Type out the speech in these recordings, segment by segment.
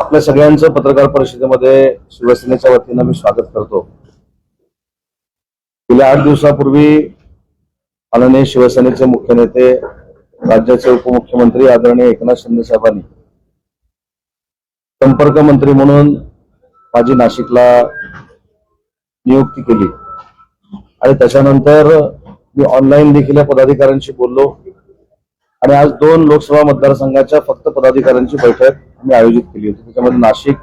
आपल्या सगळ्यांचं पत्रकार परिषदेमध्ये शिवसेनेच्या वतीनं मी स्वागत करतो। गेल्या 8 दिवसापूर्वी माननीय शिवसेनेचे मुख्य नेते राज्याचे उपमुख्यमंत्री आदरणीय एकनाथ शिंदे साहेबांनी संपर्क मंत्री म्हणून माझी नाशिकला नियुक्ती केली आणि त्याच्यानंतर मी ऑनलाईन देखील या पदाधिकाऱ्यांशी बोललो आणि आज 2 लोकसभा मतदारसंघाच्या फक्त पदाधिकाऱ्यांची बैठक आम्ही आयोजित केली होती। त्याच्यामध्ये नाशिक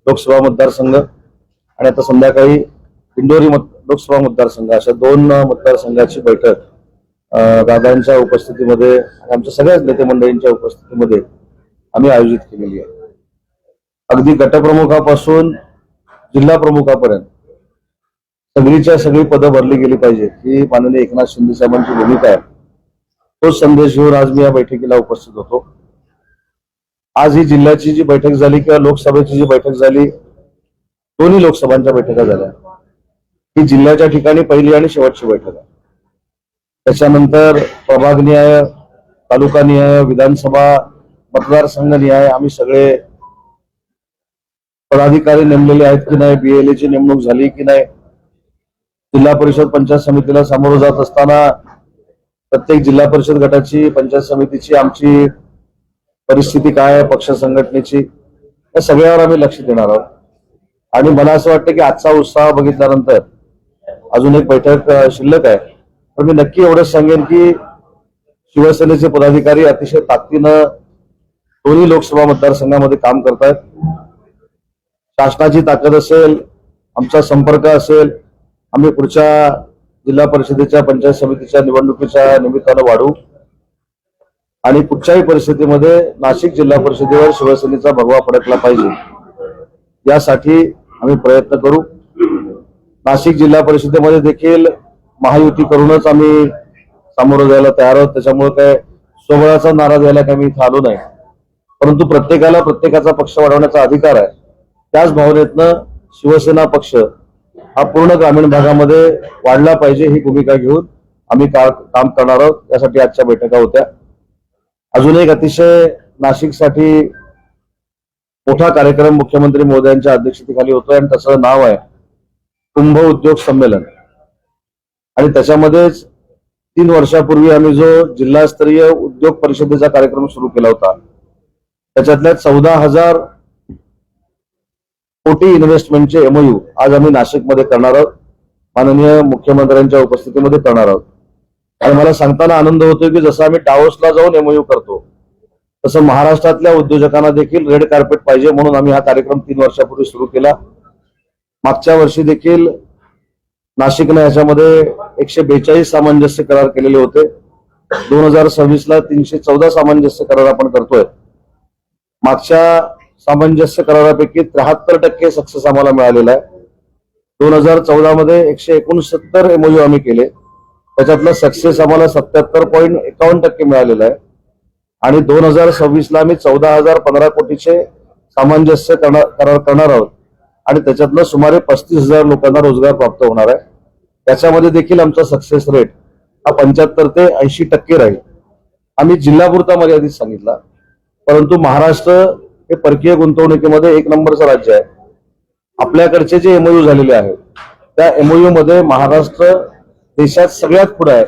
लोकसभा मतदारसंघ आणि आता संध्याकाळी इंदोरी लोकसभा मतदारसंघ अशा 2 मतदारसंघाची बैठक दादांच्या उपस्थितीमध्ये आणि आमच्या सगळ्याच नेते मंडळींच्या उपस्थितीमध्ये आम्ही आयोजित केलेली आहे। अगदी गटप्रमुखापासून जिल्हा प्रमुखापर्यंत सगळीच्या सगळी पदं भरली गेली पाहिजेत ही माननीय एकनाथ शिंदे साहेबांची भूमिका आहे। तोच संदेश घेऊन आज मी या बैठकीला उपस्थित होतो। आज ही जिल्ह्याची जी बैठक झाली किंवा लोकसभेची जी बैठक झाली, दोन्ही लोकसभांच्या बैठका झाल्या, ही जिल्ह्याच्या ठिकाणी पहिली आणि शेवटची बैठक आहे। त्याच्यानंतर प्रभागनिहाय, तालुकानिहाय, विधानसभा, मतदारसंघनिहाय आम्ही सगळे पदाधिकारी नेमलेले आहेत की नाही, BLA ची नेमणूक झाली की नाही, जिल्हा परिषद पंचायत समितीला सामोरं जात असताना प्रत्येक जिल्हा परिषद गटाची, पंचायत समितीची आमची परिस्थिती काय आहे, पक्ष संघटनेची, या सगळ्यावर आम्ही लक्ष देणार आहोत। आणि मला असं वाटतं की आजचा उत्साह बघितल्यानंतर अजून एक बैठक शिल्लक आहे, पण मी नक्की एवढंच सांगेन की शिवसेनेचे पदाधिकारी अतिशय ताकदीनं दोन्ही लोकसभा मतदारसंघामध्ये काम करतायत। शासनाची ताकद असेल, आमचा संपर्क असेल, आम्ही पुढच्या जिल्हा परिषदेच्या, पंचायत समितीच्या निवडणुकीच्या निमित्तानं वाढू आणि कुठच्याही परिस्थितीमध्ये नाशिक जिल्हा परिषदेवर शिवसेनेचा भगवा फडकला पाहिजे यासाठी आम्ही प्रयत्न करू। नाशिक जिल्हा परिषदेमध्ये देखील महायुती करूनच आम्ही सामोरं जायला तयार आहोत। त्याच्यामुळे काय स्वबळाचा नारा द्यायला काही मी इथं आलो नाही, परंतु प्रत्येकाला प्रत्येकाचा पक्ष वाढवण्याचा अधिकार आहे। त्याच भावनेतनं शिवसेना पक्ष हा पूर्ण ग्रामीण भागामध्ये वाढला पाहिजे ही भूमिका घेऊन आम्ही काम करणार आहोत। यासाठी आजच्या बैठका होत्या। अजून एक अतिशय नाशिकसाठी मोठा कार्यक्रम मुख्यमंत्री महोदयांच्या अध्यक्षतेखाली होतोय आणि त्याचं नाव आहे कुंभ उद्योग संमेलन। आणि त्याच्यामध्येच 3 वर्षापूर्वी आम्ही जो जिल्हास्तरीय उद्योग परिषदेचा कार्यक्रम सुरू केला होता, त्याच्यातल्या 14,000 कोटी इन्व्हेस्टमेंटचे MOU आज आम्ही नाशिकमध्ये करणार आहोत, माननीय मुख्यमंत्र्यांच्या उपस्थितीमध्ये करणार आहोत। आणि मला सांगताना आनंद होतोय की जसं आम्ही डावोसला जाऊन MOU करतो तसं महाराष्ट्रातल्या उद्योजकांना देखील रेड कार्पेट पाहिजे म्हणून आम्ही हा कार्यक्रम 3 वर्षापूर्वी सुरू केला। मागच्या वर्षी देखील नाशिकने याच्यामध्ये 142 सामंजस्य करार केलेले होते। 2026ला 314 सामंजस्य करार आपण करतोय। मागच्या सामंजस्य करारापैकी 73% सक्सेस आम्हाला मिळालेला आहे। 2014 मध्ये 169 MOU आम्ही केले, त्याच्यातलं सक्सेस आम्हाला 77.51% मिळालेलं आहे। आणि 2026ला आम्ही 14,015 कोटीचे सामंजस्य करार करणार आहोत आणि त्याच्यातलं सुमारे 35,000 लोकांना रोजगार प्राप्त होणार आहे। त्याच्यामध्ये देखील आमचा सक्सेस रेट हा 75 ते 80% राहील। आम्ही जिल्हापुरता मर्यादित सांगितला, परंतु महाराष्ट्र हे परकीय गुंतवणुकीमध्ये 1 नंबरचं राज्य आहे। आपल्याकडचे जे MOU झालेले आहेत त्या MOU मध्ये महाराष्ट्र देशात सगळ्यात पुढे आहे।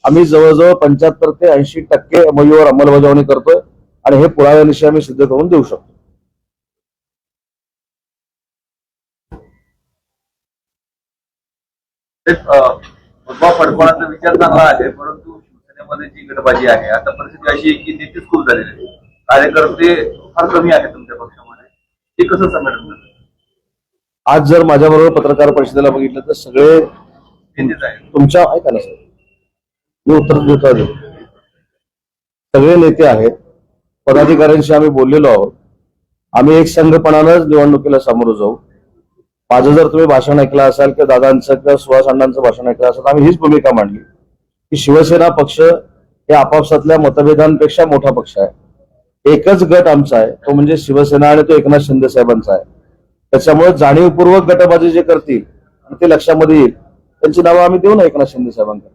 आम्ही जवळजवळ 75 ते 80% MOU वर अंमलबजावणी करतोय आणि हे पुराव्यानिशी आम्ही सिद्ध करून देऊ शकतो। भगवा फडकवण्याचा विचार चांगला आहे, परंतु शिवसेनेमध्ये जी गटबाजी आहे आता परिस्थिती अशी आहे की नेतेच खूप झालेले आहेत, कार्यकर्ते फार कमी आहेत तुमच्या पक्षामध्ये, हे कसं संघटन? आज जर माझ्याबरोबर पत्रकार परिषदेला बघितलं तर सगळे नेतेच आहेत तुमच्या, ऐका ना सर, मी उत्तर देतो, सगळे नेते आहेत, पदाधिकाऱ्यांशी आम्ही बोललेलो आहोत। आम्ही एक संघपणानंच निवडणुकीला सामोरं जाऊ। माझं जर तुम्ही भाषण ऐकलं असाल किंवा दादांचं किंवा सुहास अण्णांचं भाषण ऐकलं असेल, आम्ही हीच भूमिका मांडली की शिवसेना पक्ष हे आपापसातल्या मतभेदांपेक्षा मोठा पक्ष आहे। एकच गट आमचा आहे, तो म्हणजे शिवसेना आणि तो एकनाथ शिंदे साहेबांचा आहे। त्याच्यामुळे जाणीवपूर्वक गटबाजी जे करतील ते लक्षामध्ये येईल, त्यांची नावं आम्ही देऊ ना एकनाथ शिंदे साहेबांकडे।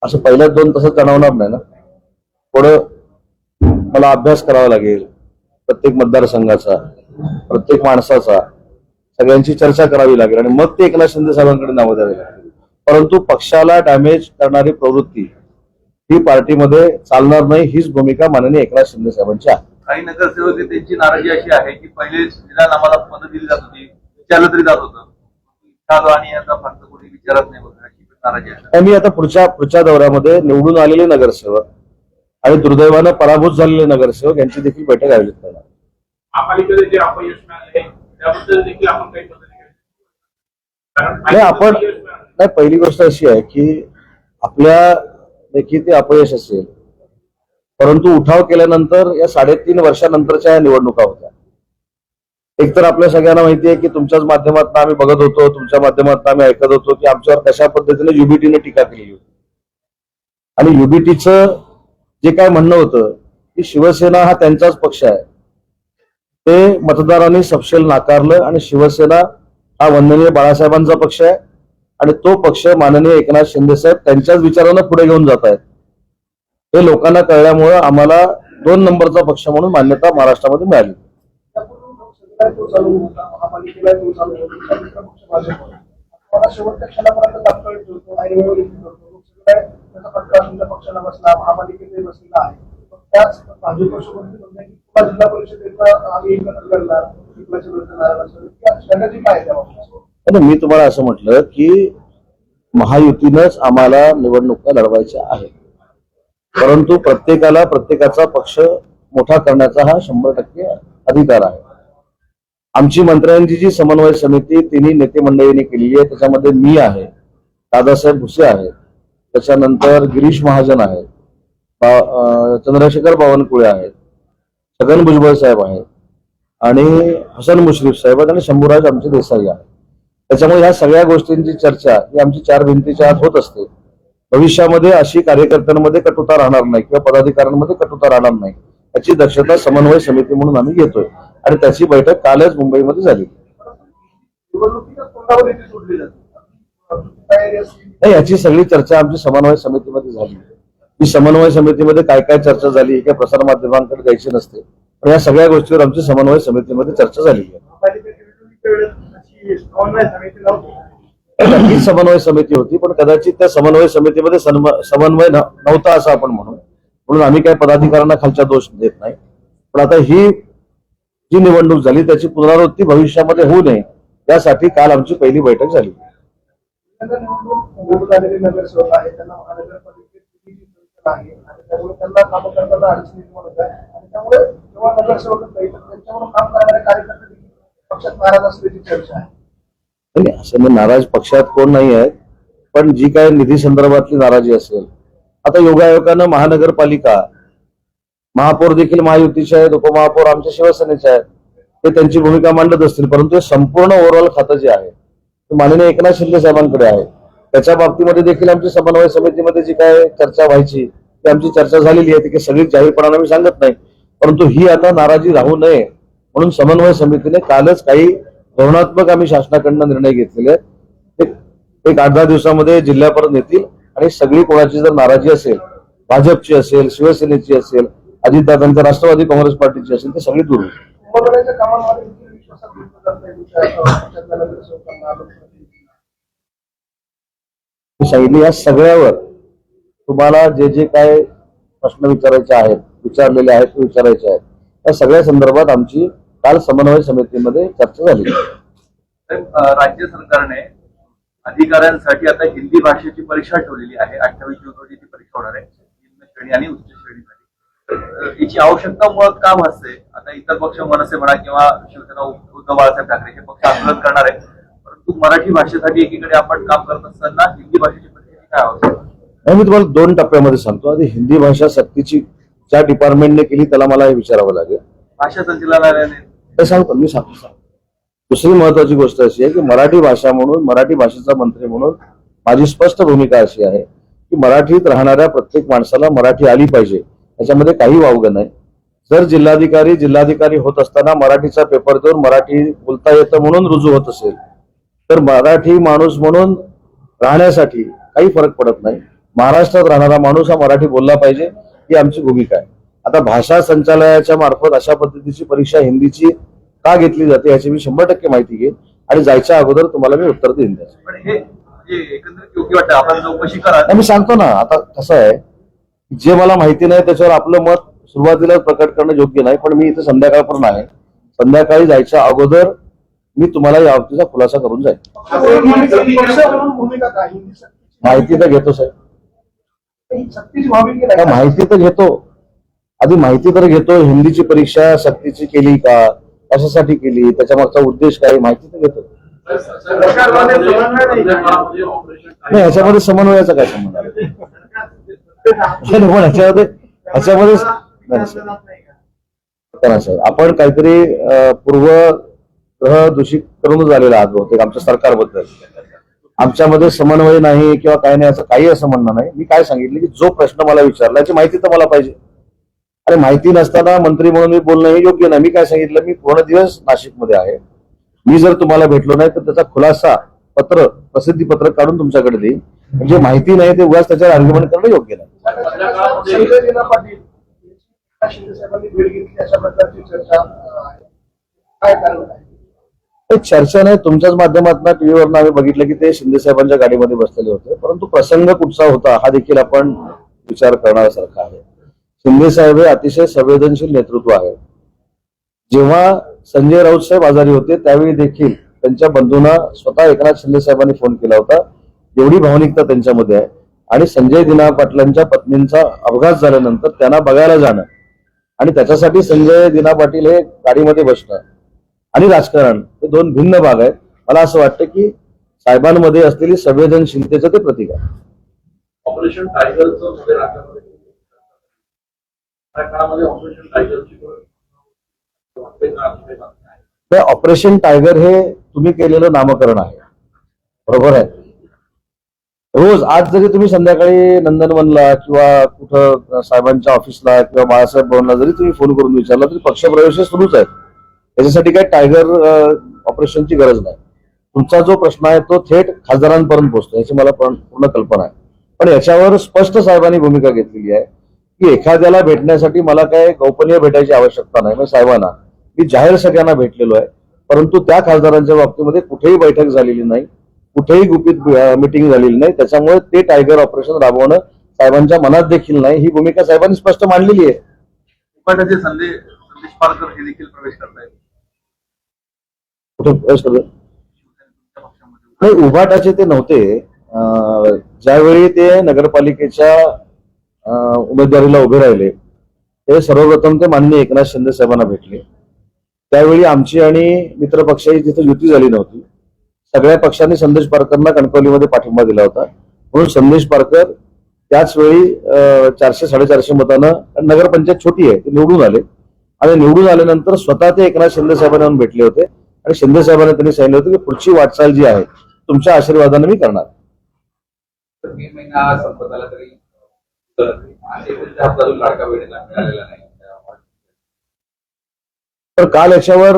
असं पहिल्याच 2 तसं जाणवणार नाही ना, थोडं मला अभ्यास करावा लागेल प्रत्येक मतदारसंघाचा, प्रत्येक माणसाचा, सगळ्यांची चर्चा करावी लागेल आणि मग ते एकनाथ शिंदे साहेबांकडे नावं द्यावी लागतील. परंतु पक्षाला डॅमेज करणारी प्रवृत्ती ही पार्टीमध्ये चालणार नाही, हीच भूमिका माननीय एकनाथ शिंदे साहेबांची आहे. काही नगरसेवक त्यांची नाराजी अशी आहे की पहिले निदान आम्हाला पदं दिली जात होती, विचारलं तरी जात होतं, आणि आता फक्त कोणी विचारत नाही बघा, अशी नाराजी आहे. मी आता पुढच्या दौऱ्यामध्ये निवडून आलेले नगरसेवक आणि दुर्दैवानं पराभूत झालेले नगरसेवक यांची देखील बैठक आयोजित करणार. महापालिकेचे जे अपयश मिळाले त्याबद्दल देखील आपण काही पद्धती नाही, आपण नाही, पहिली गोष्ट अशी आहे की आपल्या देखील ते अपयश असेल, परंतु उठाव केल्यानंतर या 3.5 वर्षानंतरच्या या निवडणुका होत्या. एकतर आपल्या सगळ्यांना माहिती आहे की तुमच्याच माध्यमातून आम्ही बघत होतो, तुमच्या माध्यमातून आम्ही ऐकत होतो की आमच्यावर कशा पद्धतीने युबीटीने टीका केली होती. आणि युबीटीचं जे काय म्हणणं होतं की शिवसेना हा त्यांचाच पक्ष आहे, ते मतदारांनी सपशेल नाकारलं आणि शिवसेना हा वंदनीय बाळासाहेबांचा पक्ष आहे आणि तो पक्ष माननीय एकनाथ शिंदे साहेब त्यांच्याच विचारांना पुढे घेऊन जात आहेत. हे लोकांना कळल्यामुळे आम्हाला 2 नंबरचा पक्ष म्हणून मान्यता महाराष्ट्रामध्ये मिळाली. महापालिकेला शेवटच्या क्षणापर्यंत तात्काळ ठेवतो आणि त्याचा फटका तुमच्या पक्षाला बसला, महापालिकेतही बसलेला आहे. त्याच भाजपसोबत जिल्हा परिषदेचा आम्ही एकत्र करणार, स्ट्रॅटेजी काय आहे? मी तुम्हाला असं म्हटलं की महायुतीनंच आम्हाला निवडणुका लढवायच्या आहेत, परंतु प्रत्येकाला प्रत्येकाचा पक्ष मोठा करण्याचा हा 100% अधिकार आहे. आमची मंत्र्यांची जी समन्वय समिती तिन्ही नेते मंडळींनी केलेली आहे, त्याच्यामध्ये मी आहे, दादासाहेब भुसे आहेत, त्याच्यानंतर गिरीश महाजन आहेत, चंद्रशेखर बावनकुळे आहेत, छगन भुजबळ साहेब आहेत आणि हसन मुश्रीफ साहेब आहेत आणि शंभूराज आमचे देसाई आहेत. त्याच्यामुळे ह्या सगळ्या गोष्टींची चर्चा ही आमची 4 भिंतीच्या आत होत असते. भविष्यामध्ये अशी कार्यकर्त्यांमध्ये कटुता राहणार नाही किंवा पदाधिकाऱ्यांमध्ये कटुता राहणार नाही याची दक्षता समन्वय समिती म्हणून आम्ही घेतोय आणि त्याची बैठक कालच मुंबईमध्ये झाली. नाही, याची सगळी चर्चा आमची समन्वय समितीमध्ये झाली. ही समन्वय समितीमध्ये काय काय चर्चा झाली ही काय प्रसार माध्यमांकडे द्यायची नसते, पण या सगळ्या गोष्टीवर आमची समन्वय समितीमध्ये चर्चा झालेली आहे. नक्कीच समन्वय समिती होती, पण कदाचित त्या समन्वय समितीमध्ये समन्वय नव्हता असं आपण म्हणून आम्ही काही पदाधिकाऱ्यांना खालच्या दोष देत नाही. पण आता ही जी निवडणूक झाली त्याची पुनरावृत्ती भविष्यामध्ये होऊ नये यासाठी काल आमची पहिली बैठक झाली. निवडून आलेले नगरसेवक आहे त्यांना महानगरपालिकेत आहे आणि त्यामुळे त्यांना काम करताना अडचणी निर्माण होत आहे आणि त्यामुळे जेव्हा नगरसेवक त्यांच्याकडून काम करणारे कार्यकर्ते पक्षात नाराज असल्याची चर्चा आहे. असं मी नाराज पक्षात कोण नाही आहेत, पण जी काय निधी संदर्भातली नाराजी असेल, आता योगायोगानं महानगरपालिका महापौर देखील महायुतीचे आहेत, उपमहापौर आमच्या शिवसेनेचे आहेत, ते त्यांची भूमिका मांडत असतील, परंतु हे संपूर्ण ओव्हरऑल खातं जे आहे ते माननीय एकनाथ शिंदे साहेबांकडे आहे. त्याच्या बाबतीमध्ये देखील आमची समन्वय समितीमध्ये जी काय चर्चा व्हायची ती आमची चर्चा झालेली आहे. ती सगळी जाहीरपणाने मी सांगत नाही, परंतु ही आता नाराजी राहू नये म्हणून समन्वय समितीने कालच काही धोरणात्मक आम्ही शासनाकडनं निर्णय घेतलेले आहेत. एक 8-10 दिवसामध्ये जिल्ह्यापर्यंत येतील आणि सगळी कोणाची जर नाराजी असेल, भाजपची असेल, शिवसेनेची असेल, अजितदादांच्या राष्ट्रवादी काँग्रेस पार्टीची असेल, ते सगळी दूर होईल. सांगितले या सगळ्यावर तुम्हाला जे जे काय प्रश्न विचारायचे आहेत, विचारलेले आहेत, विचारायचे आहेत, या सगळ्या संदर्भात आमची काल समन्वय समितीमध्ये चर्चा झाली. राज्य सरकारने अधिकाऱ्यांसाठी आता हिंदी भाषेची परीक्षा ठेवलेली आहे. 28 जून रोजी ती परीक्षा होणार आहे निम्न श्रेणी आणि उच्च श्रेणीसाठी. याची आवश्यकता मुळात का भासते? आता इतर पक्ष मनसे म्हणा किंवा शिवसेना उद्धव बाळासाहेब ठाकरे हे पक्ष आंदोलन करणार आहेत, परंतु मराठी भाषेसाठी एकीकडे आपण काम करत असताना हिंदी भाषेची परीक्षेची काय आवश्यकता? मी तुम्हाला 2 टप्प्यामध्ये सांगतो. आधी हिंदी भाषा सक्तीची ज्या डिपार्टमेंटने केली त्याला मला हे विचारावं लागेल. भाषा संचालनालयाने मी सांगतो. दुसरी महत्वाची गोष्ट अशी आहे की मराठी भाषा म्हणून, मराठी भाषेचा मंत्री म्हणून माझी स्पष्ट भूमिका अशी आहे की मराठीत राहणाऱ्या प्रत्येक माणसाला मराठी आली पाहिजे, याच्यामध्ये काही वावगं नाही. जर जिल्हाधिकारी होत असताना मराठीचा पेपर देऊन मराठी बोलता येतं म्हणून रुजू होत असेल तर मराठी माणूस म्हणून राहण्यासाठी काही फरक पडत नाही. महाराष्ट्रात राहणारा माणूस हा मराठी बोलला पाहिजे ही आमची भूमिका आहे. आता भाषा संचालनालयाच्या मार्फत अशा पद्धतीची परीक्षा हिंदीची का घेतली जाते याची मी 100% माहिती घेईन आणि जायच्या अगोदर तुम्हाला मी उत्तर देईन त्याचं. पण हे म्हणजे एकंदरीत योग्य वाटतं आपण चौकशी करा. नाही, मी सांगतो ना, आता कसं आहे, जे मला माहिती नाही त्याच्यावर आपलं मत सुरुवातीला प्रकट करणं योग्य नाही. पण मी इथे संध्याकाळपर्यंत आहे, संध्याकाळी जायच्या अगोदर मी तुम्हाला या बाबतीचा खुलासा करून जाईल. पक्ष म्हणून भूमिका काय हिंदी सक्तीची माहिती तर घेतो साहेब, सक्तीची व्हावी की का नाही? माहिती तर घेतो, आधी माहिती तर घेतो. हिंदीची परीक्षा सक्तीची केली का, कशासाठी केली, त्याच्या मागचा उद्देश काय, माहिती तर घेतो. सरकारमध्ये ऑपरेशन नाही, ह्याच्यामध्ये समन्वयाचा काय संबंध आला? नाही, पण ह्याच्यामध्ये नाही साहेब, आपण काहीतरी पूर्वग्रह दूषित करूनच आलेला आहात बहुतेक आमच्या सरकारबद्दल. आमच्यामध्ये समन्वय नाही किंवा काय नाही असं काही असं म्हणणं नाही. मी काय सांगितलं की जो प्रश्न मला विचारला याची माहिती तर मला पाहिजे. अरे माहिती नसताना मंत्री म्हणून मी बोलणं हे योग्य नाही. मी काय सांगितलं, मी पूर्ण दिवस नाशिकमध्ये आहे, मी जर तुम्हाला भेटलो नाही तर त्याचा खुलासा पत्र, प्रसिद्धी पत्र काढून तुमच्याकडे देईन. म्हणजे माहिती नाही ते उगाच त्याच्यावर आर्ग्युमेंट करणं योग्य नाही. संजय लीला पाटील यांची शिंदे साहेबांनी भेट घेतली अशा प्रकारची चर्चा आहे. काय कारण आहे? एक चर्चा नाही, तुमच्याच माध्यमातून टीव्हीवरून आम्ही बघितलं की ते शिंदे साहेबांच्या गाडीमध्ये बसलेले होते. परंतु प्रसंग कुठचा होता हा देखील आपण विचार करण्यासारखा आहे. शिंदे साहेब हे अतिशय संवेदनशील नेतृत्व आहे. जेव्हा संजय राऊत साहेब आजारी होते त्यावेळी देखील त्यांच्या बंधूंना स्वतः एकनाथ शिंदे साहेबांनी फोन केला होता. एवढी भावनिकता त्यांच्यामध्ये आहे. आणि संजय दिना पाटलांच्या पत्नींचा अपघात झाल्यानंतर त्यांना बघायला जाणं आणि त्याच्यासाठी संजय दिना पाटील हे गाडीमध्ये बसणं आणि राजकारण हे दोन भिन्न भाग आहेत. मला असं वाटतं की साहेबांमध्ये असलेली संवेदनशीलतेचं ते प्रतीक आहे. ऑपरेशन टायगरचं मध्ये राज्यामध्ये त्या काळामध्ये ऑपरेशन टायगरची तर ऑपरेशन टायगर हे तुम्ही केलेलं नामकरण आहे, बरोबर आहे. रोज आज जरी तुम्ही संध्याकाळी नंदनवनला किंवा कुठं साहेबांच्या ऑफिसला किंवा बाळासाहेब भवनला जरी तुम्ही फोन करून विचारला तरी पक्षप्रवेश सुरूच आहे. त्याच्यासाठी काय टायगर ऑपरेशनची गरज नाही. तुमचा जो प्रश्न आहे तो थेट खासदारांपर्यंत पोहोचतो याची मला पूर्ण कल्पना आहे. पण याच्यावर स्पष्ट साहेबांनी भूमिका घेतलेली आहे की एखाद्याला भेटण्यासाठी मला काय गोपनीय भेटायची आवश्यकता नाही. मी साहेबांना मी जाहीर सगळ्यांना भेटलेलो आहे, परंतु त्या खासदारांच्या बाबतीमध्ये कुठेही बैठक झालेली नाही, कुठेही गुपित मिटिंग झालेली नाही. त्याच्यामुळे ते टायगर ऑपरेशन राबवणं साहेबांच्या मनात देखील नाही. ही भूमिका साहेबांनी स्पष्ट मांडलेली आहे. उपाध्याचे संदेश पारकर हे देखील प्रवेश करतायत कुठे प्रवेश करतो? तुमच्या पक्षामध्ये. नाही, उभाटाचे ते नव्हते. ज्यावेळी ते नगरपालिकेच्या उमेदवारीला उभे राहिले ते सर्वप्रथम ते माननीय एकनाथ शिंदे साहेबांना भेटले. त्यावेळी आमची आणि मित्र पक्षाची तिथे युती झाली नव्हती. सगळ्या पक्षांनी संदेश पारकरला कणकवलीमध्ये पाठिंबा दिला होता. म्हणून संदेश पारकर त्याच वेळी 400-450 मतानं, नगरपंचायत छोटी आहे, ते निवडून आले. आणि निवडून आल्यानंतर स्वतः ते एकनाथ शिंदे साहेबांना येऊन भेटले होते आणि शिंदे साहेबांना त्यांनी सांगितलं होतं की पुढची वाटचाल जी आहे तुमच्या आशीर्वादाने मी करणार. मे महिना संपत आला तरी लाडका वेळेला मिळालेला नाही. तर काल याच्यावर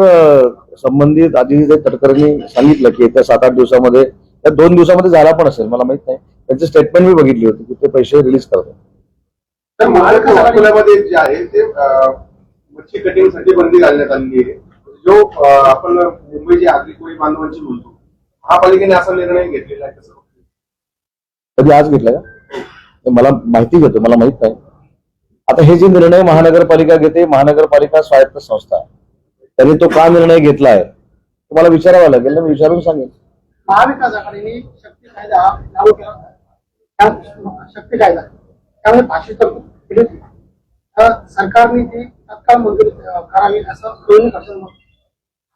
संबंधित आदित्य तटकरेंनी सांगितलं की येत्या 7-8 दिवसामध्ये, त्या 2 दिवसामध्ये झाला पण असेल, मला माहित नाही. त्यांची स्टेटमेंट मी बघितली होती की ते पैसे रिलीज करतात. तर महाराष्ट्र अकोल्यामध्ये जे आहे ते मच्छी कटिंगसाठी बंदी घालण्यात आलेली आहे. जो आपण मुंबईची आगरी कोळी बांधवांची म्हणतो, महापालिकेने असा निर्णय घेतलेला आहे कसं? कधी आज घेतला का? मला माहिती घेतो, मला माहित नाही. आता हे जे निर्णय महानगरपालिका घेते, महानगरपालिका स्वायत्त संस्था आहे, त्यांनी तो का निर्णय घेतला आहे तुम्हाला विचारावा लागेल ना, मी विचारून सांगेन. महाविकास आघाडीने शक्ती कायदा लागू केला. शक्ती कायदा त्यामुळे फाशी तरतूद केली होती. सरकारने ती तत्काळ मंजुरी करावी असं दोन्ही पक्षांना.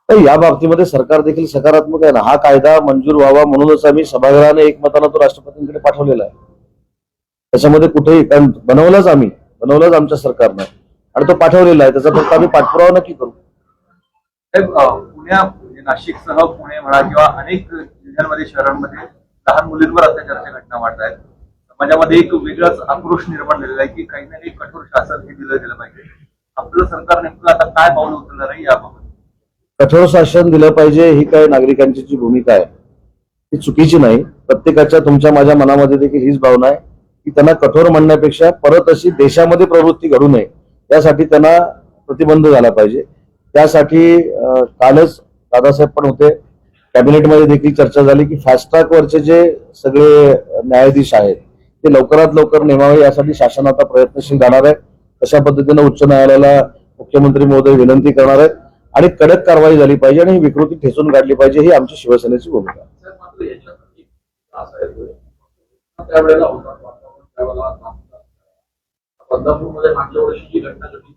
तर या बाबतीमध्ये सरकार देखील सकारात्मक आहे ना. हा कायदा मंजूर व्हावा म्हणूनच आम्ही सभागृहाने एकमतानं तो राष्ट्रपतींकडे पाठवलेला आहे. त्याच्यामध्ये कुठेही, कारण बनवलंच आमच्या सरकारनं आणि तो पाठवलेला आहे, त्याचा फक्त आम्ही पाठपुरावा नक्की करू. म्हणजे नाशिकसह पुणे म्हणा किंवा अनेक जिल्ह्यांमध्ये, शहरांमध्ये लहान मुलींवर अत्याचाराच्या घटना वाढत आहेत. समाजामध्ये एक वेगळाच आक्रोश निर्माण झालेला आहे की काही ना काही कठोर शासन हे दिलं गेलं पाहिजे. आपलं सरकार नेमकं आता काय पाऊल उचलणार आहे याबाबत? कठोर शासन दिलं पाहिजे ही काय नागरिकांची जी भूमिका आहे ती चुकीची नाही. प्रत्येकाच्या, तुमच्या माझ्या मनामध्ये देखील हीच भावना आहे की त्यांना कठोर म्हणण्यापेक्षा परत अशी देशामध्ये प्रवृत्ती घडू नये यासाठी त्यांना प्रतिबंध झाला पाहिजे. त्यासाठी कालच दादासाहेब पण होते, कॅबिनेटमध्ये देखील चर्चा झाली की फास्ट ट्रॅकवरचे जे सगळे न्यायाधीश आहेत ते लवकरात लवकर नेमावे यासाठी शासन आता प्रयत्नशील राहणार आहे. तशा पद्धतीनं उच्च न्यायालयाला मुख्यमंत्री महोदय विनंती करणार आहेत आणि कडक कारवाई झाली पाहिजे आणि ही विकृती ठेचून काढली पाहिजे, ही आमची शिवसेनेची भूमिका आहे. साहेब, मात्र याच्यात एक त्रास आहे तो. त्यावेळेला होता वातावरण त्यावेळेला बदलापूरमध्ये मागल्या वर्षी जी घटना घडली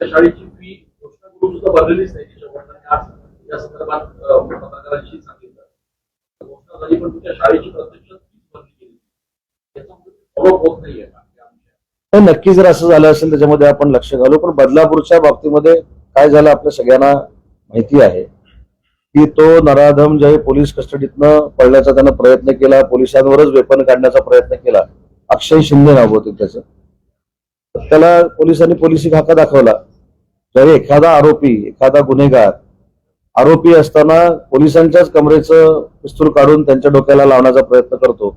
त्या शाळेची फी घोषणा करून सुद्धा भरलेलीच नाही. तिच्या वडिलांनी आज या संदर्भात पत्रकारांशी सांगितलं घोषणा झाली पण तुझ्या शाळेची प्रत्यक्ष फीस भरली गेली. याचा फॉलोअप होत नाहीये का? हे नक्की जर असं झालं असेल त्याच्यामध्ये आपण लक्ष घालू. पण बदलापूरच्या बाबतीमध्ये काय झालं आपल्या सगळ्यांना माहिती आहे की तो नराधम ज्यावेळी पोलीस कस्टडीतनं पळण्याचा त्यानं प्रयत्न केला, पोलिसांवरच वेपन काढण्याचा प्रयत्न केला, अक्षय शिंदे नाव होते त्याचं, तर त्याला पोलिसांनी पोलिसी खाका दाखवला. ज्यावेळी एखादा आरोपी, एखादा गुन्हेगार आरोपी असताना पोलिसांच्याच कमरेचं पिस्तूल काढून त्यांच्या डोक्याला लावण्याचा प्रयत्न करतो,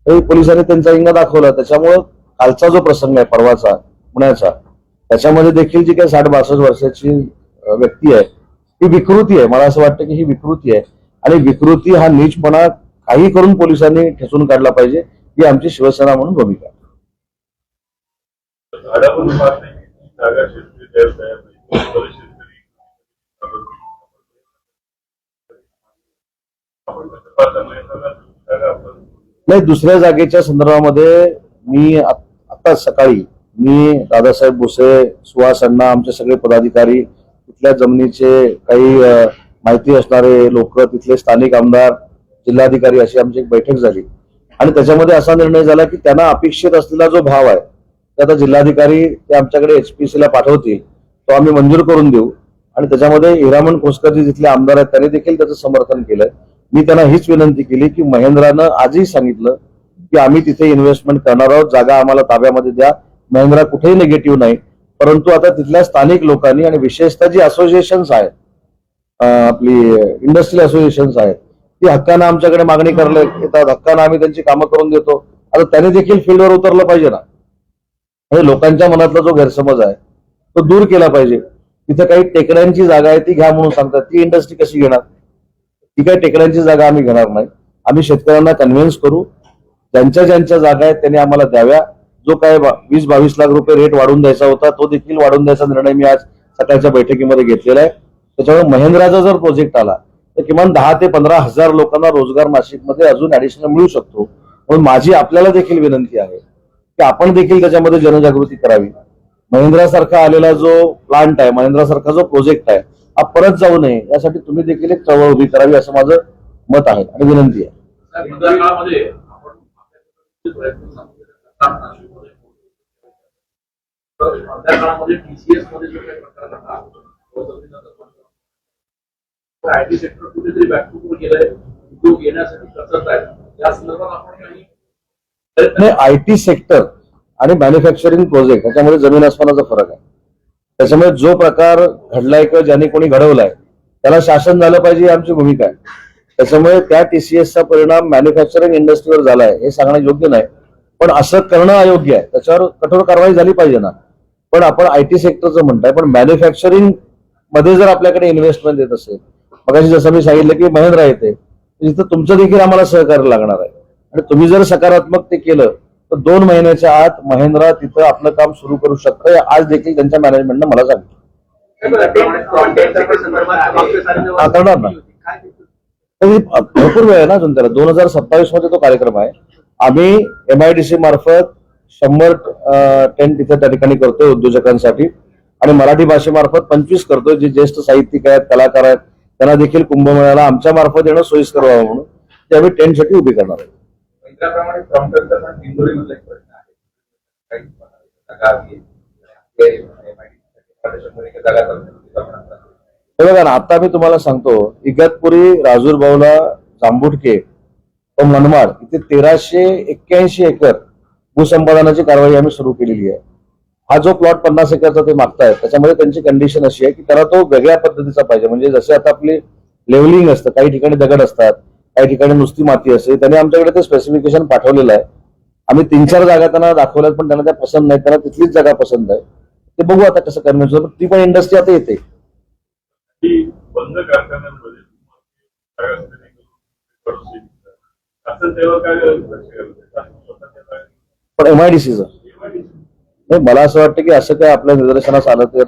तरी पोलिसांनी त्यांचा इंगा दाखवला. त्याच्यामुळं कालचा जो प्रसंग आहे परवाचा पुण्याचा, त्याच्यामध्ये देखील जी काही 60-62 वर्षाची व्यक्ती आहे ही विकृती आहे. मला असं वाटतं की ही विकृती आहे आणि विकृती हा नीचपणा काही करून पोलिसांनी ठेचून काढला पाहिजे, ही आमची शिवसेना म्हणून भूमिका आहे. नाही, दुसऱ्या जागेच्या संदर्भामध्ये मी आता सकाळी दादासाहेब भुसे, सुहास अण्णा, आमचे सगळे पदाधिकारी, तिथल्या जमिनीचे काही माहिती असणारे लोक, तिथले स्थानिक आमदार, जिल्हाधिकारी अशी आमची एक बैठक झाली आणि त्याच्यामध्ये असा निर्णय झाला की त्यांना अपेक्षित असलेला जो भाव आहे ते आता जिल्हाधिकारी ते आमच्याकडे HPC ला पाठवतील, तो आम्ही मंजूर करून देऊ. आणि त्याच्यामध्ये हिरामण खोसकर जे जिथले आमदार आहेत त्यांनी देखील त्याचं समर्थन केलं. मी त्यांना हीच विनंती केली की महिंद्रानं आजही सांगितलं की आम्ही तिथे इन्व्हेस्टमेंट करणार आहोत, जागा आम्हाला ताब्यामध्ये द्या. महिंद्रा कुठेही निगेटिव्ह नाही, परंतु आता तिथल्या स्थानिक लोकांनी आणि विशेषतः जी असोसिएशन्स आहेत, आपली इंडस्ट्रियल असोसिएशन्स आहेत, ती हक्कानं आमच्याकडे मागणी करायला येतात, हक्कानं आम्ही त्यांची कामं करून देतो. आता त्यांनी देखील फील्डवर उतरलं पाहिजे ना. हे लोकांच्या मनातला जो गैरसमज आहे तो दूर केला पाहिजे. तिथे काही टेकड्यांची जागा आहे ती घ्या म्हणून सांगतात, ती इंडस्ट्री कशी घेणार? ती काही टेकड्यांची जागा आम्ही घेणार नाही. आम्ही शेतकऱ्यांना कन्व्हिन्स करू, ज्यांच्या ज्यांच्या जागा आहेत त्यांनी आम्हाला द्याव्या. जो काय 20-22 लाख रुपये रेट वाढवून द्यायचा होता तो देखील वाढवून द्यायचा निर्णय मी आज सकाळच्या बैठकीमध्ये घेतलेला आहे. त्याच्यामुळे महिंद्राचा जर प्रोजेक्ट आला तर किमान 10 ते 15 हजार लोकांना रोजगार नाशिकमध्ये अजून ऍडिशनल मिळू शकतो. म्हणून माझी आपल्याला देखील विनंती आहे की आपण देखील त्याच्यामध्ये जनजागृती करावी. महिंद्रासारखा आलेला जो प्लांट आहे, महिंद्रासारखा जो प्रोजेक्ट आहे, हा परत जाऊ नये यासाठी तुम्ही देखील एक चळवळ उभी करावी असं माझं मत आहे आणि विनंती आहे. येत्या काळामध्ये आपण आपल्या प्रयत्न नाशिकमध्ये त्या काळामध्ये TCS मध्ये जो काही प्रकार घडला IT सेक्टर कुठेतरी बॅकफूटवर गेलंय, उद्योग येण्यासाठी कसरत आहे. या संदर्भात आपण काही IT सेक्टर आणि मॅन्युफॅक्चरिंग प्रोजेक्ट याच्यामध्ये जमीन आसमानाचा फरक आहे. त्याच्यामुळे जो प्रकार घडलाय किंवा ज्याने कोणी घडवलाय त्याला शासन झालं पाहिजे ही आमची भूमिका आहे. त्याच्यामुळे त्या TCSचा परिणाम मॅन्युफॅक्चरिंग इंडस्ट्रीवर झालाय हे सांगणं योग्य नाही, पण असं करणं अयोग्य आहे. त्याच्यावर कठोर कारवाई झाली पाहिजे ना. पण आपण IT सेक्टरचं म्हणताय, पण मॅन्युफॅक्चरिंग मध्ये जर आपल्याकडे इन्व्हेस्टमेंट येत असेल, मगाशी जसं मी सांगितलं की महिंद्रा येते, तिथं तुमचं देखील आम्हाला सहकार्य लागणार आहे. आणि तुम्ही जर सकारात्मक ते केलं तर 2 महिन्याच्या आत महिंद्रा तिथं आपलं काम सुरू करू शकतं. आज देखील त्यांच्या मॅनेजमेंटनं मला सांगितलं. करणार ना, भरपूर वेळ आहे ना अजून त्याला. 2027 मध्ये तो कार्यक्रम आहे. आम्ही MIDC मार्फत 100 टेंट तिथे त्या ठिकाणी करतोय उद्योजकांसाठी आणि मराठी भाषेमार्फत 25 करतोय. जे ज्येष्ठ साहित्यिक आहेत, कलाकार आहेत, त्यांना देखील कुंभमेळ्याला आमच्या मार्फत येणं सोयीस्कर व्हावं म्हणून ते आम्ही टेंटसाठी उभी करणार आहे. मित्राप्रमाणे प्रॉम्प्टरचा पण दिंडोरीमधला एक प्रश्न आहे. काही जागा आहे, हे बघा ना, आता मी तुम्हाला सांगतो, इगतपुरी, राजूरबावला, जांबुडके व मनमाड इथे 1381 एकर भूसंपादनाची कारवाई आम्ही सुरू केलेली आहे. हा जो प्लॉट 50 एकरचा ते मागतायत त्याच्यामध्ये त्यांची कंडिशन अशी आहे की त्याला तो वेगळ्या पद्धतीचा पाहिजे. म्हणजे जसे आता आपली लेवलिंग असतं, काही ठिकाणी दगड असतात, काही ठिकाणी नुसती माती असते, त्यांनी आमच्याकडे ते स्पेसिफिकेशन पाठवलेलं आहे आम्ही 3-4 जागा त्यांना दाखवल्यात, पण त्यांना त्या पसंत नाही. त्यांना तिथलीच जागा पसंत आहे. ते बघू आता कसं करण्याचं. ती पण इंडस्ट्री आता येते. की बंद कारखान्यांमध्ये असं तेव्हा काय पण एमआयडीसीचं नाही, मला असं वाटतं की असं काय आपल्या निदर्शनास आलं तर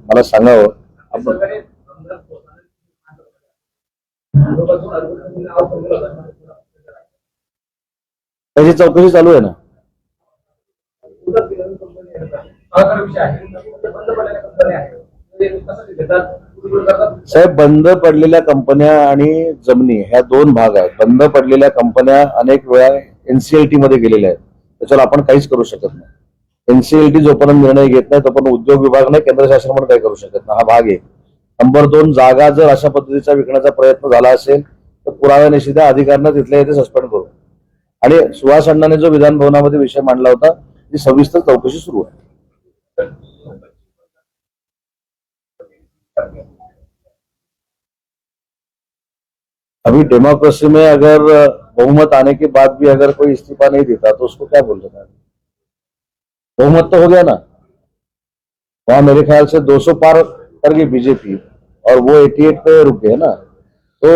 मला सांगावं. आपण त्याची चौकशी चालू आहे ना. साहेब, बंद पडलेल्या कंपन्या आणि जमिनी ह्या 2 भाग आहेत. बंद पडलेल्या कंपन्या अनेक वेळा एनसीएलटी मध्ये गेलेल्या आहेत. त्याच्यावर आपण काहीच करू शकत नाही. एनसीएलटी जोपर्यंत निर्णय घेत नाही तोपर्यंत उद्योग विभाग नाही, केंद्र शासन पण काही करू शकत नाही. हा भाग आहे. नंबर 2, जागा जर अशा पद्धतीचा विकण्याचा प्रयत्न झाला असेल तर पुराव्यानिशी त्या अधिकाऱ्यांना तिथल्या इथे सस्पेंड करू. आणि सुहास अण्णांनी जो विधान भवनामध्ये विषय मांडला होता ती सविस्तर चौकशी सुरू आहे. अभी डेमोक्रेसी में अगर बहुमत आने के बाद भी अगर कोई इस्तीफा नहीं देता तो उसको क्या बोल रहे हैं? बहुमत तो हो गया ना. वहां मेरे ख्याल से 200 पार कर गई बीजेपी और वो 88 पे रुक गए ना. तो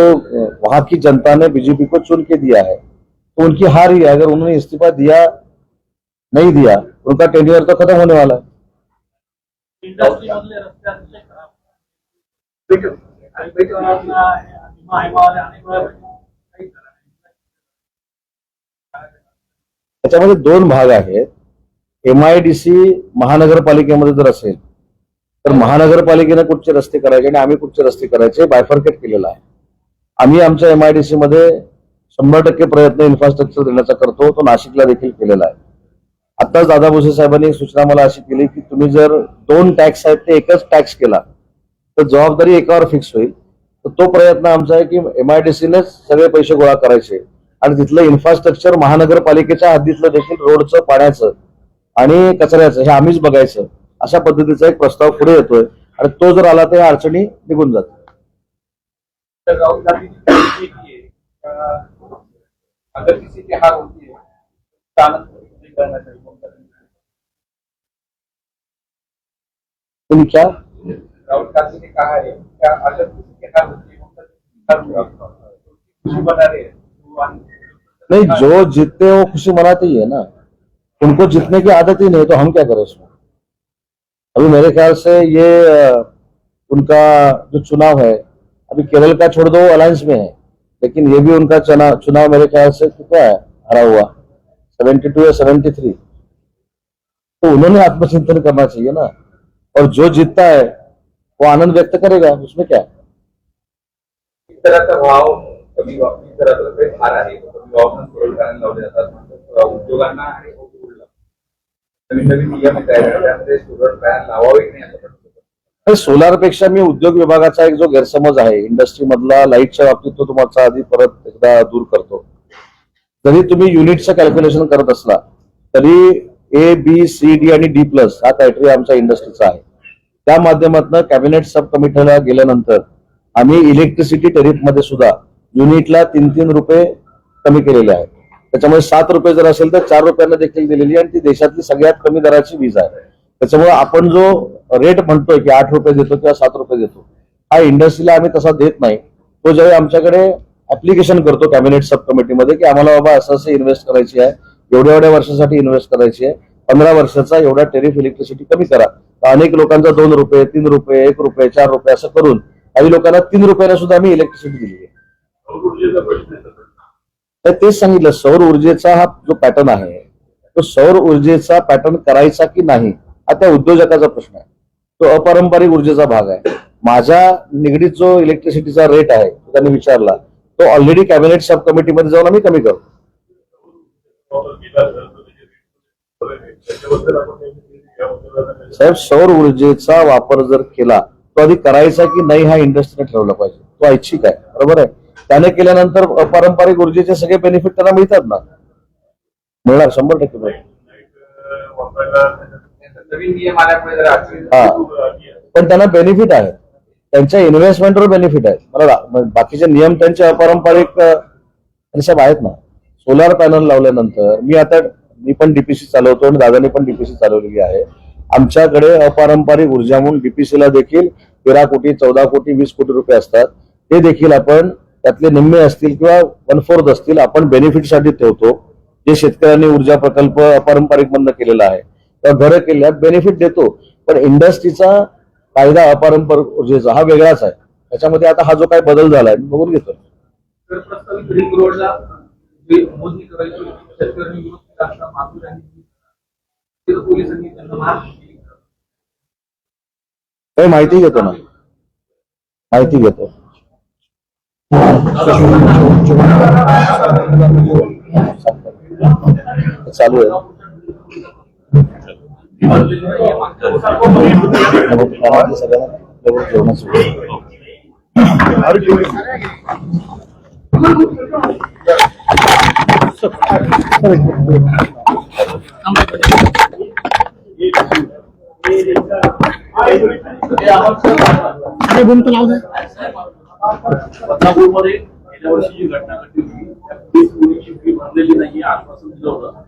वहां की जनता ने बीजेपी को चुन के दिया है, तो उनकी हार ही है. अगर उन्होंने इस्तीफा दिया नहीं दिया उनका टेन्योर तो खत्म होने वाला है. इंडस्ट्री मधले रस्ते अतिशय खराब त्याच्यामध्ये 2 भाग आहेत. एमआयडीसी महानगरपालिकेमध्ये जर असेल तर महानगरपालिकेने कुठचे रस्ते करायचे आणि आम्ही कुठचे रस्ते करायचे बायफर्केट केलेला आहे. आम्ही आमच्या एमआयडीसी मध्ये 100% प्रयत्न इन्फ्रास्ट्रक्चर देण्याचा करतो. तो नाशिकला देखील केलेला आहे. आताच दादा भुसे साहेबांनी एक सूचना मला अशी केली की तुम्ही जर 2 टॅक्स आहेत ते एकच टॅक्स केला तर जबाबदारी एकावर फिक्स होईल. तर तो प्रयत्न आमचा आहे की एमआयडीसीनेच सगळे पैसे गोळा करायचे आणि तिथलं इन्फ्रास्ट्रक्चर महानगरपालिकेच्या हद्दीतलं देखील रोडचं, पाण्याचं आणि कचऱ्याचं हे आम्हीच बघायचं. अशा पद्धतीचा एक प्रस्ताव पुढे येतोय आणि तो जर आला तर या अडचणी निघून जातात. राहुल गांधी की पॉलिसी ये है, अगर किसी की हार होती है तो आनंद नहीं करना चाहिए. तुम क्या राहुल गांधी ने कहा है क्या अगर किसी की हार होती है तो खुशी बना रहे हैं. नहीं, जो जीतते हैं वो खुशी मनाते ही है ना. उनको जीतने की आदत ही नहीं तो हम क्या करें उसमें. अभी मेरे ख्याल से ये उनका जो चुनाव है अभी केरल का छोड़ दो, वो अलायंस में है, लेकिन ये भी उनका चुनाव मेरे ख्याल से कितना है हरा हुआ 72 या 73. तो उन्होंने आत्मचिंतन करना चाहिए ना. और जो जीतता है वो आनंद व्यक्त करेगा, उसमें क्या. इस तरह का भाव कमी इस तरह का काही हार आहे कमी भाव सोडून करायला लावले जातात उद्योगांना आणि नवीन नवीन नियम तयार आहेत त्यामध्ये सोलर पॅनल लावावे की नाही असं वाटतं. सोलार पेक्षा मी उद्योग विभागाचा एक जो गैरसमज आहे इंडस्ट्री मधला लाईटच्या बाबतीत तो तुम्हाला आधी परत एकदा दूर करतो. जरी तुम्ही युनिटचं कॅल्क्युलेशन करत असला तरी A, B, C, D आणि D+ हा क्रायटेरिया आमच्या इंडस्ट्रीचा आहे. त्या माध्यमातून कॅबिनेट सब कमिटीला गेल्यानंतर आम्ही इलेक्ट्रिसिटी टेरिफमध्ये सुद्धा युनिटला 3-3 रुपये कमी केलेले आहेत. त्याच्यामुळे 7 रुपये जर असेल तर 4 रुपयांना देखील दिलेली आणि ती देशातली सगळ्यात कमी दराची वीज आहे. त्याच्यामुळे आपण जो रेट म्हणतोय की 8 रुपये देतो किंवा 7 रुपये देतो हा इंडस्ट्रीला आम्ही तसा देत नाही. तो ज्यावेळी आमच्याकडे ऍप्लिकेशन करतो कॅबिनेट सब कमिटीमध्ये की आम्हाला बाबा असं इन्व्हेस्ट करायची आहे, एवढ्या वर्षासाठी इन्व्हेस्ट करायची आहे, 15 वर्षाचा एवढा टेरिफ इलेक्ट्रिसिटी कमी करा. अनेक लोकांचा 2 रुपये, 3 रुपये, 1 रुपये, 4 रुपये असं करून काही लोकांना 3 रुपयाला सुद्धा आम्ही इलेक्ट्रिसिटी दिली आहे. तर तेच सांगितलं, सौर ऊर्जेचा हा जो पॅटर्न आहे तो सौर ऊर्जेचा पॅटर्न करायचा की नाही हा त्या उद्योजकाचा प्रश्न आहे. तो अपारंपरिक ऊर्जेचा भाग आहे. माझ्या निगडीत जो इलेक्ट्रिसिटीचा रेट आहे तो त्यांनी विचारला, तो ऑलरेडी कॅबिनेट सब कमिटीमध्ये जाऊन आम्ही कमी करतो. साहेब, सौर ऊर्जेचा वापर जर केला तो आधी करायचा की नाही हा इंडस्ट्रीने ठरवला पाहिजे. तो ऐच्छिक आहे, बरोबर आहे. त्याने केल्यानंतर अपारंपरिक ऊर्जेचे सगळे बेनिफिट त्यांना मिळतात ना, मिळणार 100% मिळणार. नवीन नियम आल्यामुळे जर हा, पण त्यांना बेनिफिट आहे, त्यांच्या इन्व्हेस्टमेंटवर बेनिफिट आहे. मला बाकीचे नियम त्यांचे अपारंपरिक हिसाब आहेत ना. सोलार पॅनल लावल्यानंतर मी पण डीपीसी चालवतो आणि दादानी पण डीपीसी चालवलेली आहे. आमच्याकडे अपारंपरिक ऊर्जा म्हणून डीपीसीला देखील 13 कोटी 14 कोटी 20 कोटी रुपये असतात. ते देखील आपण त्यातले निम्मे असतील किंवा 1/4 असतील आपण बेनिफिटसाठी ठेवतो. जे शेतकऱ्यांनी ऊर्जा प्रकल्प अपारंपरिक बंद केलेला आहे किंवा घरं केल्यात बेनिफिट देतो. पण इंडस्ट्रीचा कायदा अपारंपरिक ऊर्जेचा हा वेगळाच आहे. त्याच्यामध्ये आता हा जो काही बदल झालाय बघून घेतो. तर प्रस्तावित रिंग रोडला जे मोजणी करायची शेतकऱ्यांनी विरोध केला असता मागून आणि तिथं पोलिसांनी त्यांना मारहाण केली. काही माहिती घेतो ना, माहिती घेतो. चालू आहे. सगळ्यांना जेवणाचं बदलापूरमध्ये गेल्या वर्षी जी घटना घडली होती त्या पोलीस मुलीची फी भरलेली नाहीये आश्वासन दिलं होतं.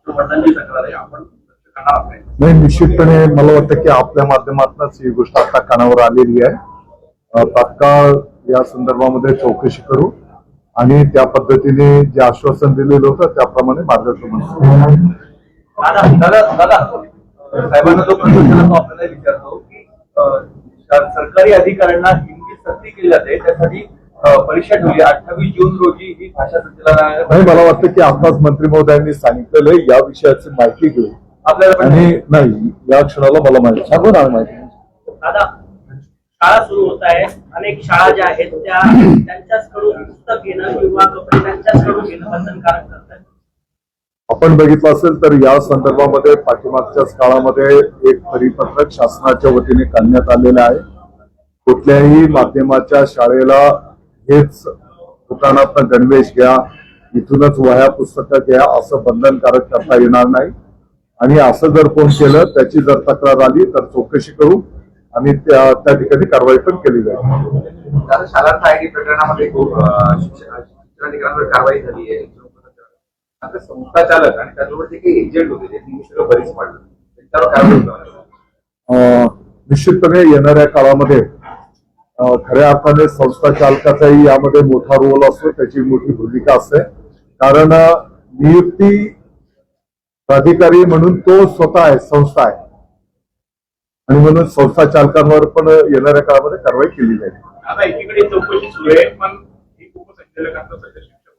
तर वडिलांची तक्रार आहे, आपण लक्ष करणार नाही. नाही, निश्चितपणे मला वाटतं की आपल्या माध्यमातूनच ही गोष्ट आता कानावर आलेली आहे. तात्काळ या संदर्भामध्ये चौकशी करू आणि त्या पद्धतीने जे आश्वासन दिलेलं होतं त्याप्रमाणे मार्गक्रमण करू. दादा साहेबांना जो प्रश्न केला तो आपल्याला विचारतो की सरकारी अधिकाऱ्यांना हिंदी सक्ती केली जाते त्यासाठी परीक्षा ठेवली 28 जून रोजी ही भाषा संचालनालय. नाही, मला वाटतं की आताच मंत्री महोदयांनी सांगितलेलं आहे, या विषयाची माहिती घेऊ आपल्याला आणि नाही या क्षणाला मला माहिती सांगू ना माहिती. दादा शाळा सुरू होत आहे. अनेक शाळा ज्या आहेत त्या त्यांच्याचकडून पुस्तक घेणं किंवा कपडे त्यांच्याचकडून घेणं बंधनकारक करतात. आपण बघितलं असेल तर या संदर्भामध्ये पाठीमागच्याच काळामध्ये एक परिपत्रक शासनाच्या वतीने काढण्यात आलेलं आहे. कुठल्याही माध्यमाच्या शाळेला हेच दुकानातनं गणवेश घ्या, इथूनच वह्या पुस्तकं घ्या असं बंधनकारक करता येणार नाही. आणि असं जर कोण केलं त्याची जर तक्रार आली तर चौकशी करू आणि त्या ठिकाणी कारवाई पण केली जाईल. शालार्थ आयडी प्रकरणामध्ये शिक्षणाधिकाऱ्यांवर कारवाई झाली आहे. आता संस्था चालक आणि त्याचबरोबर जे काही एजंट होते त्यांनी सगळं बरीच पाडलं त्यांच्यावर कारवाई होणार. निश्चितपणे येणाऱ्या काळामध्ये खऱ्या अर्थाने संस्था चालकाचाही यामध्ये मोठा रोल असतो, त्याची मोठी भूमिका असते. कारण नियुक्ती प्राधिकारी म्हणून तो स्वतः आहे, संस्था आहे आणि म्हणून संस्था चालकांवर पण येणाऱ्या काळामध्ये कारवाई केली जाईल. आता एकीकडे चौकशी सुरू आहे पण एक उपसंचालकांचा सध्या शिक्षक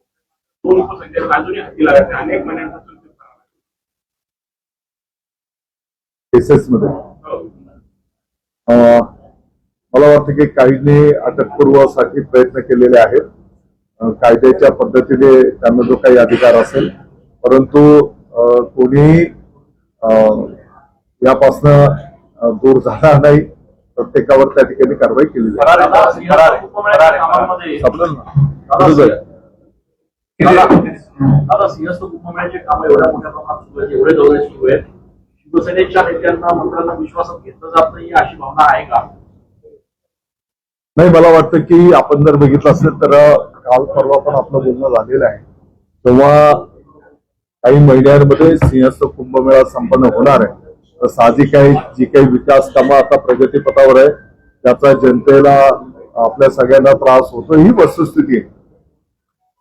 2 उपसंचालक अजूनही हाती लागत नाही. अनेक महिन्यांपासून केसेसमध्ये मला वाटतं की काहींनी अटकपूर्वसाठी प्रयत्न केलेले आहेत. कायद्याच्या पद्धतीने त्यांना जो काही अधिकार असेल, परंतु कोणीही यापासनं दूर जाणार नाही. प्रत्येकावर त्या ठिकाणी कारवाई केली जाईल. आता सिंहस्थ कुंभमेळ्याचे काम एवढ्या मोठ्या प्रमाणात सुरू आहेत, एवढे दौरे सुरू आहेत. शिवसेनेच्या नेत्यांना मंत्र्यांना विश्वासात घेतलं जात नाही अशी भावना आहे का? नाही, मला वाटतं की आपण जर बघितलं असेल तर काल परवा पण आपलं बोलणं झालेलं आहे. तेव्हा काही महिन्यांमध्ये सिंहस्थ कुंभमेळा संपन्न होणार आहे. तर साहजिक आहे जी काही विकास कामं आता प्रगतीपथावर आहे त्याचा जनतेला आपल्या सगळ्यांना त्रास होतो ही वस्तुस्थिती आहे.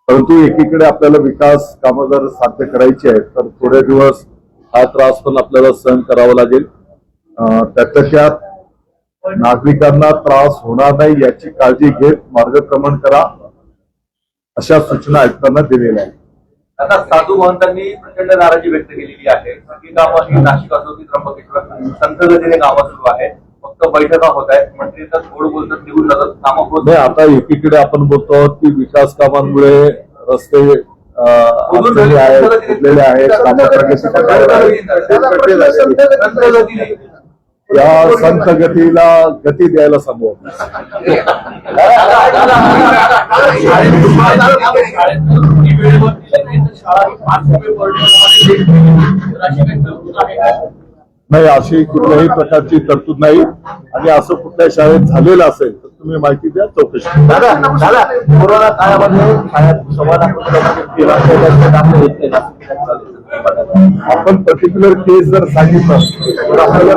परंतु एकीकडे आपल्याला विकास कामं जर साध्य करायची आहेत तर थोडे दिवस हा त्रास पण आपल्याला सहन करावा लागेल. त्यात नागरिकांना त्रास होणार नाही याची काळजी घेत मार्गक्रमण करा अशा सूचना आयुक्तांना दिलेल्या आहेत. आता साधू महंतांनी प्रचंड नाराजी व्यक्त केलेली आहे. सगळी कामं ही नाशिक असो की त्र्यंबकेश्वर संथ गतीने कामं सुरू आहेत. फक्त बैठका होत आहेत. मंत्री तर गोड बोलतात निघून जातात, कामं होत नाही. आता एकीकडे आपण बोलतो आहोत की विकास कामांमुळे रस्ते अडचणी आहेत, फुटलेले आहेत, कामं प्रगतीपथावर या संथ गतीला गती द्यायला सांगू. नाही, अशी कुठल्याही प्रकारची तरतूद नाही आणि असं कुठल्या शाळेत झालेलं असेल तर तुम्ही माहिती द्या, चौकशी करा. दादा दादा कोरोना काळामध्ये शाळेत 1.25 लाख रुपये आपण पर्टिक्युलर केस जर सांगितलं तर आपल्याला